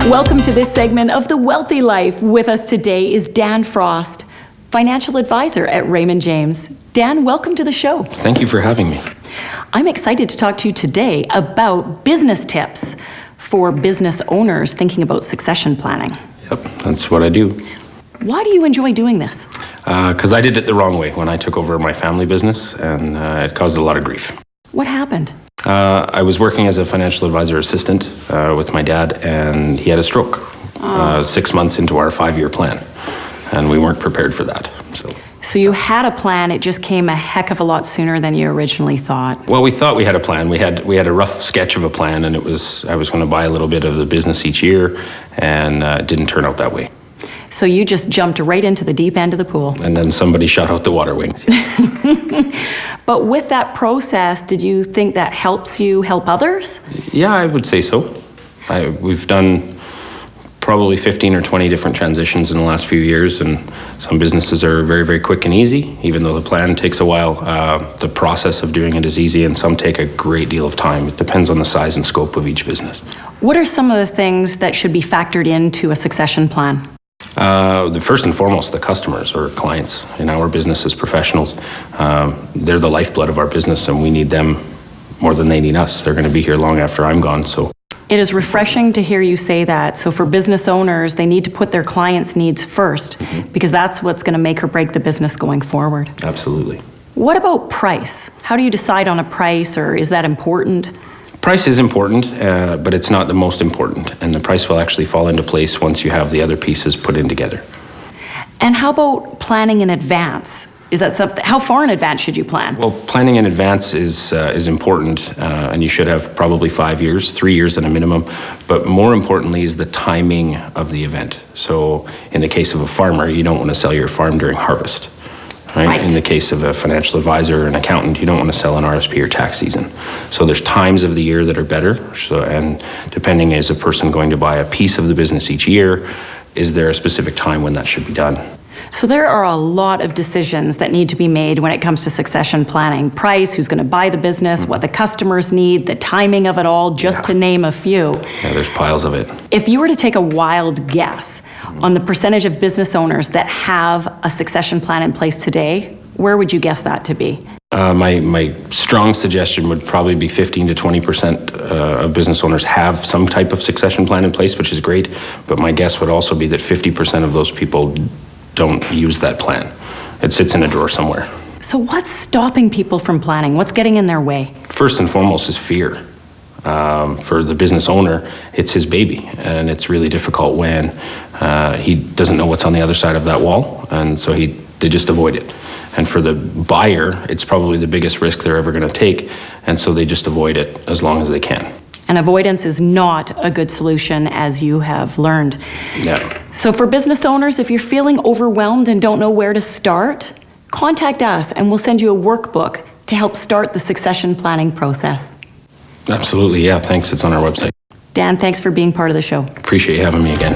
Welcome to this segment of The Wealthy Life. With us today is Dan Frost, financial advisor at Raymond James. Dan, welcome to the show. Thank you for having me. I'm excited to talk to you today about business tips for business owners thinking about succession planning. Yep, that's what I do. Why do you enjoy doing this? Because I did it the wrong way when I took over my family business, and it caused a lot of grief. What happened? I was working as a financial advisor assistant with my dad, and he had a stroke 6 months into our 5-year plan, and we weren't prepared for that. So you had a plan, it just came a heck of a lot sooner than you originally thought. Well, we thought we had a plan. We had a rough sketch of a plan, and I was going to buy a little bit of the business each year, and it didn't turn out that way. So you just jumped right into the deep end of the pool. And then somebody shot out the water wings. But with that process, did you think that helps you help others? Yeah, I would say so. We've done probably 15 or 20 different transitions in the last few years, and some businesses are very, very quick and easy, even though the plan takes a while. The process of doing it is easy, and some take a great deal of time. It depends on the size and scope of each business. What are some of the things that should be factored into a succession plan? The first and foremost, the customers or clients in our business as professionals. They're the lifeblood of our business, and we need them more than they need us. They're going to be here long after I'm gone. So it is refreshing to hear you say that. So for business owners, they need to put their clients' needs first, because that's what's going to make or break the business going forward. Absolutely. What about price? How do you decide on a price, or is that important? Price is important, but it's not the most important, and the price will actually fall into place once you have the other pieces put in together. And how about planning in advance? Is that something? How far in advance should you plan? Well, planning in advance is important, and you should have probably 5 years, 3 years at a minimum. But more importantly is the timing of the event. So, in the case of a farmer, you don't want to sell your farm during harvest. Right? In the case of a financial advisor or an accountant, you don't want to sell an RSP or tax season. So there's times of the year that are better. So, and depending, is a person going to buy a piece of the business each year? Is there a specific time when that should be done? So there are a lot of decisions that need to be made when it comes to succession planning. Price, who's going to buy the business, what the customers need, the timing of it all, just to name a few. Yeah, there's piles of it. If you were to take a wild guess on the percentage of business owners that have a succession plan in place today, where would you guess that to be? My strong suggestion would probably be 15 to 20% of business owners have some type of succession plan in place, which is great. But my guess would also be that 50% of those people don't use that plan. It sits in a drawer somewhere. So what's stopping people from planning? What's getting in their way? First and foremost is fear. For the business owner, it's his baby, and it's really difficult when he doesn't know what's on the other side of that wall, and so they just avoid it. And for the buyer, it's probably the biggest risk they're ever going to take, and so they just avoid it as long as they can. And avoidance is not a good solution, as you have learned. Yeah. So for business owners, if you're feeling overwhelmed and don't know where to start, contact us and we'll send you a workbook to help start the succession planning process. Absolutely, yeah, thanks. It's on our website. Dan, thanks for being part of the show. Appreciate you having me again.